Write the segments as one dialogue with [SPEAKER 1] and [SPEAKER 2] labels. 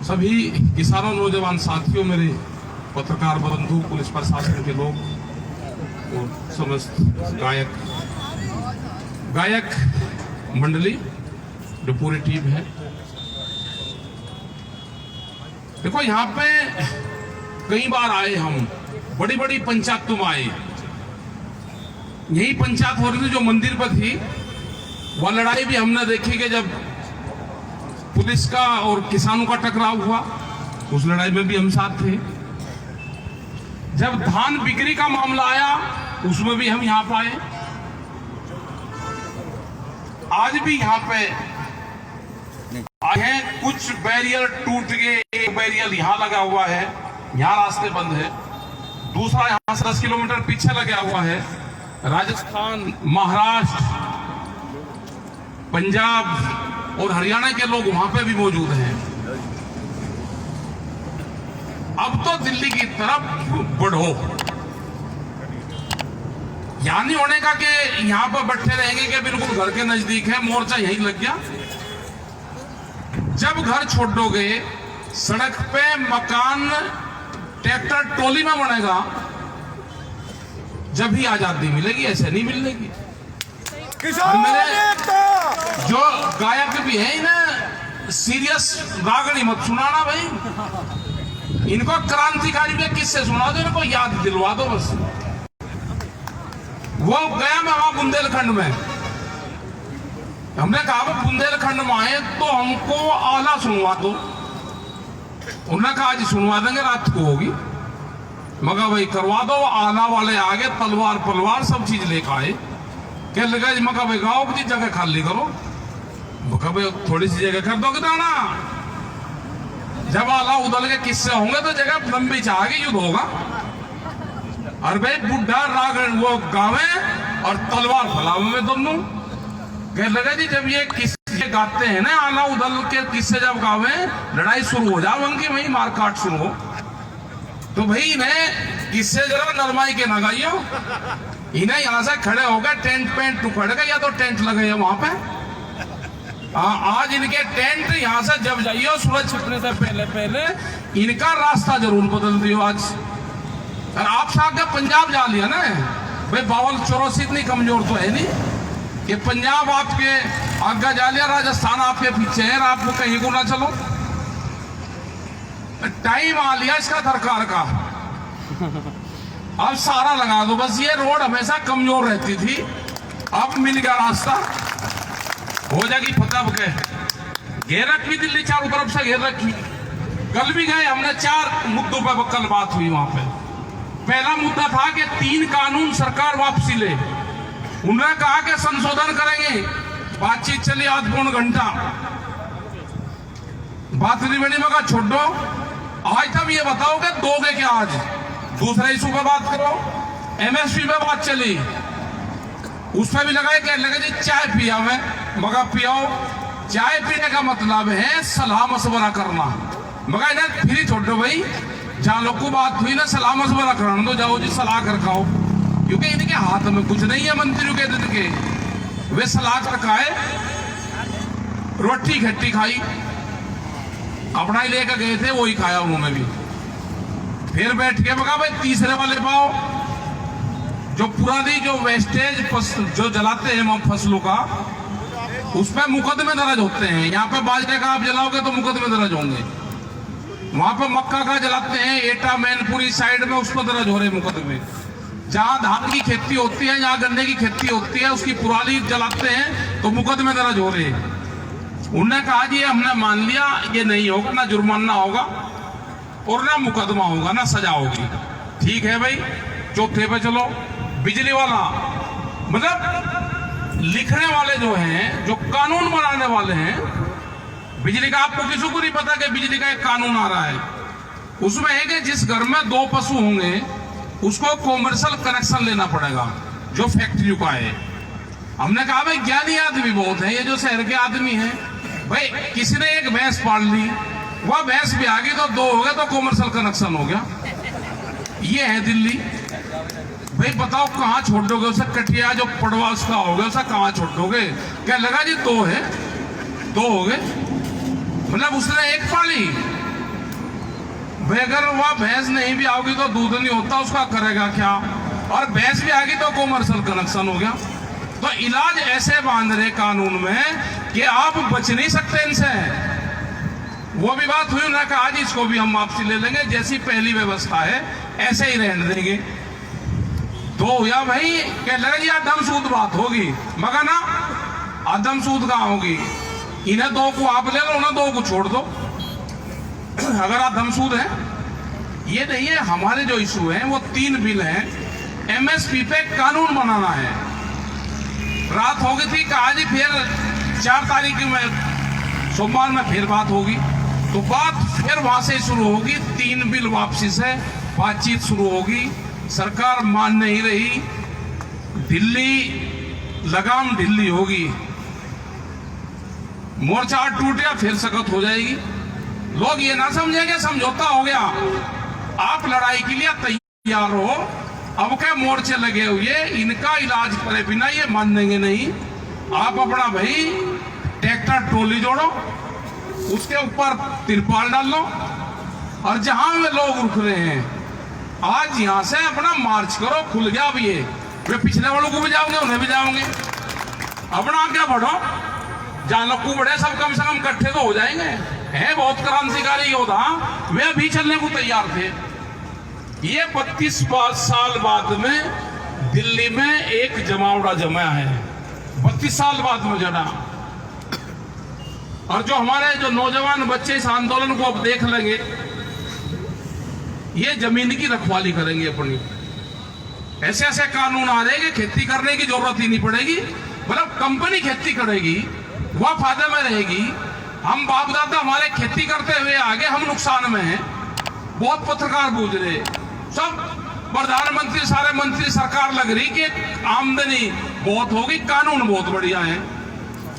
[SPEAKER 1] सभी किसानों, नौजवान साथियों, मेरे पत्रकार बंधु, पुलिस प्रशासन के लोग और समस्त गायक मंडली, जो पूरी टीम है। देखो, यहाँ पे कई बार आए हम, बड़ी बड़ी पंचायतों में आए। यही पंचायत हो रही थी जो मंदिर पर थी। वह लड़ाई भी हमने देखी कि जब पुलिस का और किसानों का टकराव हुआ, उस लड़ाई में भी हम साथ थे। जब धान बिक्री का मामला आया, उसमें भी हम यहां पर आए। आज भी यहां पे आए हैं। कुछ बैरियर टूट गए, एक बैरियर यहां लगा हुआ है, यहां रास्ते बंद है। दूसरा यहां से 10 किलोमीटर पीछे लगा हुआ है। राजस्थान, महाराष्ट्र, पंजाब और हरियाणा के लोग वहां पे भी मौजूद हैं। अब तो दिल्ली की तरफ बढ़ो। यहां नहीं होने का कि यहां पर बैठे रहेंगे कि बिल्कुल घर के नजदीक है, मोर्चा यहीं लग गया। जब घर छोड़ोगे, सड़क पे मकान ट्रैक्टर ट्रॉली में बनेगा, जब ही आजादी मिलेगी, ऐसे नहीं मिलेगी। मेरे जो गायक भी है ना, सीरियस रागड़ी मत सुनाना भाई। इनको क्रांतिकारी के किस्से सुना दो, इनको याद दिलवा दो बस। वो गया मैं वहां बुंदेलखंड में, हमने कहा बुंदेलखंड में आए तो हमको आला सुनवा दो। उन्होंने कहा आज सुनवा देंगे, रात को होगी। मगर भाई करवा दो। आला वाले आगे तलवार पलवार सब चीज लेकर आए। कह लगा जी, मका भाई गाँव की जगह खाली करो। मका भाई थोड़ी सी जगह कर दो ना। जब आला उदल के किस्से होंगे तो जगह लंबी चाहेगी, युद्ध होगा। और भाई बुढ़ा राग वो गावे और तलवार फलावे में दोनों। कह लगा जी, जब ये किस्से गाते हैं ना, आला उदल के किस्से जब गावे, लड़ाई शुरू हो जाए उनकी, वही मारकाट शुरू हो। तो भाई इन्हें किस्से जरा नरमाई के ना गाइयो। इन्हें यहां से खड़े हो गए, टेंट पेंट टुकड़ गए, या तो टेंट लगे वहां पे। आज इनके टेंट यहां से जब जाइयो, सूरज छिपने से पहले पहले इनका रास्ता जरूर बदल दियो आज। और आप साहब पंजाब जा लिया ना भाई, बावल चौरासी इतनी कमजोर तो है नहीं कि पंजाब आपके आगे जा लिया, राजस्थान आपके पीछे है, आपको कहीं को ना चलो। टाइम आ लिया इसका सरकार का, अब सारा लगा दो बस। ये रोड हमेशा कमजोर रहती थी, अब मिल गया रास्ता, हो जाएगी फतह के। घेर रखी दिल्ली चारों तरफ से, घेर रखी। कल भी गए हमने, 4 मुद्दों पर कल बात हुई वहां पे। पहला मुद्दा था कि 3 कानून सरकार वापसी ले। उन्होंने कहा कि संशोधन करेंगे। बातचीत चली आध पौन घंटा, बात नहीं बनी। मगर छोड़ो, आज तब ये बताओ कि दोगे क्या आज। दूसरे इशू पे बात करो। एमएसपी पे बात चली, उस पर भी लगाए क्या लगे जी, चाय पिया में। मगर पियाओ, चाय पीने का मतलब है सलाह मशवरा करना। मगर इन्हें फ्री छोड़ो भाई, जहां लोग को बात हुई ना, सलाह मशवरा करना दो, जाओ जी सलाह कर खाओ। क्योंकि इनके हाथ में कुछ नहीं है मंत्रियों के दिन के। वे सलाह कर खाए, रोटी खट्टी खाई, अपना ही लेकर गए थे, वही खाया उन्होंने भी। फिर बैठ के मगा भाई तीसरे वाले पाओ, जो पुरानी जो वेस्टेज जो जलाते हैं हम फसलों का, उसमें मुकदमे दर्ज होते हैं। यहाँ पे बाजरे का आप जलाओगे तो मुकदमे दर्ज होंगे। वहां पे मक्का का जलाते हैं, एटा मैनपुरी साइड में, उस पर दर्ज हो रहे मुकदमे। जहां धान की खेती होती है, जहां गन्ने की खेती होती है, उसकी पुरानी जलाते हैं तो मुकदमे दर्ज हो रहे। उन्होंने कहा जी हमने मान लिया, ये नहीं होगा, ना जुर्माना होगा और ना मुकदमा होगा, ना सजा होगी। ठीक है भाई। चौथे पे चलो, बिजली वाला, मतलब लिखने वाले जो हैं, जो कानून बनाने वाले हैं बिजली का, आपको किसी को नहीं पता कि बिजली का एक कानून आ रहा है। उसमें है कि जिस घर में 2 पशु होंगे उसको कॉमर्शियल कनेक्शन लेना पड़ेगा, जो फैक्ट्री का है। हमने कहा भाई ज्ञानी आदमी बहुत है, ये जो शहर के आदमी हैं, भाई किसी ने एक भैंस पाल ली, वह भैंस भी आ गई तो 2 हो गए तो कॉमर्शियल कनेक्शन हो गया। ये है दिल्ली। भाई बताओ कहाँ छोड़ोगे उसे, कटिया जो पड़वा उसका हो गया उसे कहाँ छोड़ोगे। क्या लगा जी 2 है, 2 हो गए। मतलब उसने एक पाली बेगर वह भैंस नहीं भी आओगी तो दूध नहीं होता, उसका करेगा क्या? और भैंस भी आएगी तो कॉमर्शियल कनेक्शन हो गया। तो इलाज ऐसे बांध रहे कानून में कि आप बच नहीं सकते इनसे। वो भी बात हुई ना कि आज इसको भी हम वापसी ले लेंगे, जैसी पहली व्यवस्था है ऐसे ही रहने देंगे। तो या भाई कह लगा जी आदम सूद बात होगी, मगर ना आदम सूद कहाँ होगी? इन्हें दो को आप ले लो, उन्हें दो को छोड़ दो। अगर आदम सूद है ये नहीं है। हमारे जो इशू है वो 3 बिल हैं। एमएसपी पे कानून बनाना है। रात हो गई थी कि आज ही फिर 4 तारीख में सोमवार में फिर बात होगी, तो बात फिर वहां से शुरू होगी। 3 बिल वापसी से बातचीत शुरू होगी। सरकार मान नहीं रही, दिल्ली लगाम ढिल्ली होगी। मोर्चा टूट गया फिर सख्त हो जाएगी। लोग ये ना समझेंगे समझौता हो गया, आप लड़ाई के लिए तैयार हो। अब क्या मोर्चे लगे हुए, इनका इलाज करे बिना ये मानेंगे नहीं। आप अपना भाई ट्रैक्टर ट्रॉली जोड़ो, उसके ऊपर तिरपाल डाल लो, और जहां वे लोग रुक रहे हैं आज यहां से अपना मार्च करो। खुल गया अब ये, वे पिछले वालों को भी जाओगे, उन्हें भी जाओगे। अपना आगे बढ़ो, जहां लोग को बढ़े सब कम से कम इकट्ठे तो हो जाएंगे। है बहुत क्रांतिकारी योद्धा, वे अभी चलने को तैयार थे। ये 32 साल बाद में दिल्ली में एक जमावड़ा जमा है, 32 साल बाद में जना। और जो हमारे जो नौजवान बच्चे इस आंदोलन को अब देख लेंगे, ये जमीन की रखवाली करेंगे अपनी। ऐसे ऐसे कानून आ रहे कि खेती करने की जरूरत ही नहीं पड़ेगी, मतलब कंपनी खेती करेगी, वह फायदे में रहेगी। हम बाप दादा हमारे खेती करते हुए आगे, हम नुकसान में हैं। बहुत पत्रकार पूछ रहे, सब प्रधानमंत्री सारे मंत्री सरकार लग रही कि आमदनी बहुत होगी, कानून बहुत बढ़िया है।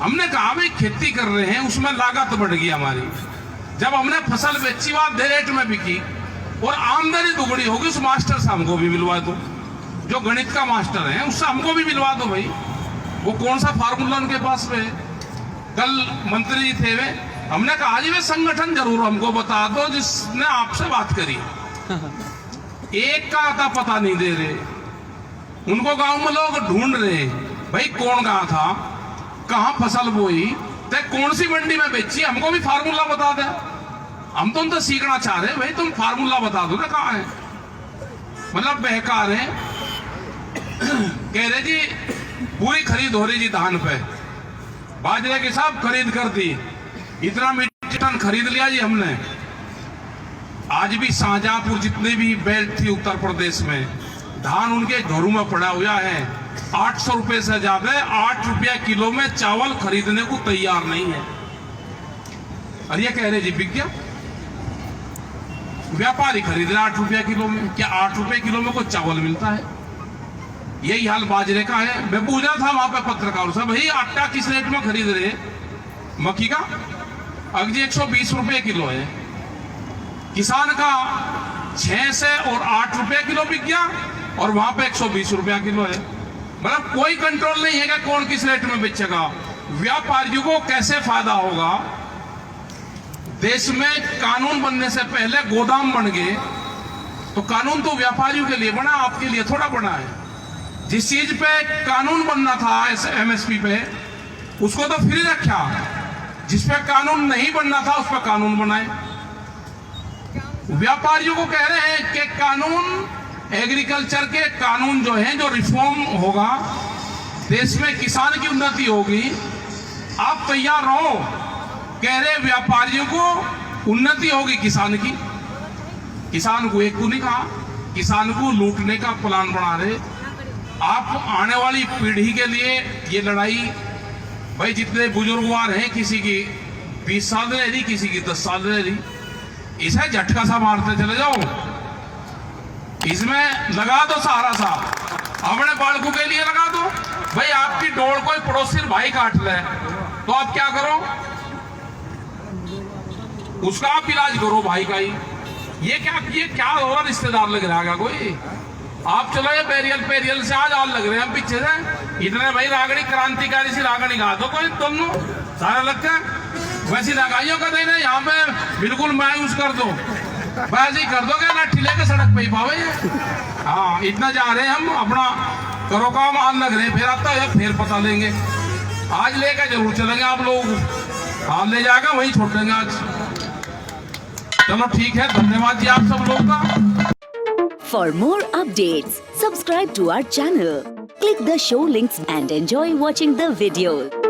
[SPEAKER 1] हमने कहा भाई खेती कर रहे हैं, उसमें लागत बढ़ गई हमारी। जब हमने फसल बेची वहां दे रेट में बिकी और आमदनी दुगनी होगी, उस मास्टर से हमको भी मिलवा दो, जो गणित का मास्टर है उससे हमको भी मिलवा दो भाई। वो कौन सा फार्मूला उनके पास में? कल मंत्री जी थे वे, हमने कहा जी वे संगठन जरूर हमको बता दो जिसने आपसे बात करी। एक का आता पता नहीं दे रहे, उनको गांव में लोग ढूंढ रहे भाई कौन गया था, कहां फसल बोई, ते कौन सी मंडी में बेची, हमको भी फार्मूला बता दे। हम तो उनसे सीखना चाह रहे भाई, तुम फार्मूला बता दो ना कहां है। मतलब बहका रहे, कह रहे जी पूरी खरीद हो रही जी धान पे, बाजरे की सब खरीद कर दी, इतना मीट्रिक टन खरीद लिया जी हमने। आज भी शाहजहांपुर जितने भी बेल्ट थी उत्तर प्रदेश में, धान उनके घरों में पड़ा हुआ है। 800 रुपए से ज्यादा 8 रुपया किलो में चावल खरीदने को तैयार नहीं है। और ये कह रहे जी बिक गया, व्यापारी खरीद रहे 8 रुपया किलो में। क्या 8 रुपए किलो में कोई चावल मिलता है? यही हाल बाजरे का है। मैं पूछ रहा था वहां पे पत्रकारों से, भाई आटा किस रेट में खरीद रहे? मक्की का अगजी 120 रुपए किलो है। किसान का 6 से और 8 रुपए किलो बिक गया, और वहां पे 120 रुपया किलो है। मतलब कोई कंट्रोल नहीं है कि कौन किस रेट में बेचेगा। व्यापारियों को कैसे फायदा होगा? देश में कानून बनने से पहले गोदाम बन गए, तो कानून तो व्यापारियों के लिए बना, आपके लिए थोड़ा बना है। जिस चीज पे कानून बनना था एमएसपी पे, उसको तो फ्री रखा। जिस पे कानून नहीं बनना था उस पर कानून बनाए। व्यापारियों को कह रहे हैं कि कानून, एग्रीकल्चर के कानून जो है, जो रिफॉर्म होगा, देश में किसान की उन्नति होगी, आप तैयार रहो। कह रहे व्यापारियों को उन्नति होगी किसान की। किसान को एक को नहीं कहा, किसान को लूटने का प्लान बना रहे। आप आने वाली पीढ़ी के लिए ये लड़ाई, भाई जितने बुजुर्गवार हैं, किसी की 20 साल रह रही, किसी की 10 साल रह रही, इसे झटका सा मारते चले जाओ। इसमें लगा दो सहारा सा, अपने बालकों के लिए लगा दो। भाई आपकी डोर कोई पड़ोसी भाई काट ले तो आप क्या करो? उसका आप इलाज करो भाई का ही। ये क्या होगा? रिश्तेदार लग रहा है कोई? आप चलो ये पेरियल से आज आल लग रहे हैं पीछे से। इतने भाई रागड़ी क्रांतिकारी सी रागड़ी गा दो कोई, दोनों सारा लगता है वैसी लगाइयों का देना, यहाँ पे बिल्कुल मायूस कर दो। वैसे ही कर दोगे ना, लेके सड़क पे ही पावे। हाँ, इतना जा रहे हैं हम, अपना करो काम, आज लग रहे, फिर आता है फिर पता लेंगे। आज लेकर जरूर चलेंगे आप लोग, हाल ले जाएगा वहीं छोड़ देंगे आज। चलो ठीक है, धन्यवाद जी आप सब लोग का।
[SPEAKER 2] For more updates, subscribe to our channel, click the show links and enjoy watching the videos.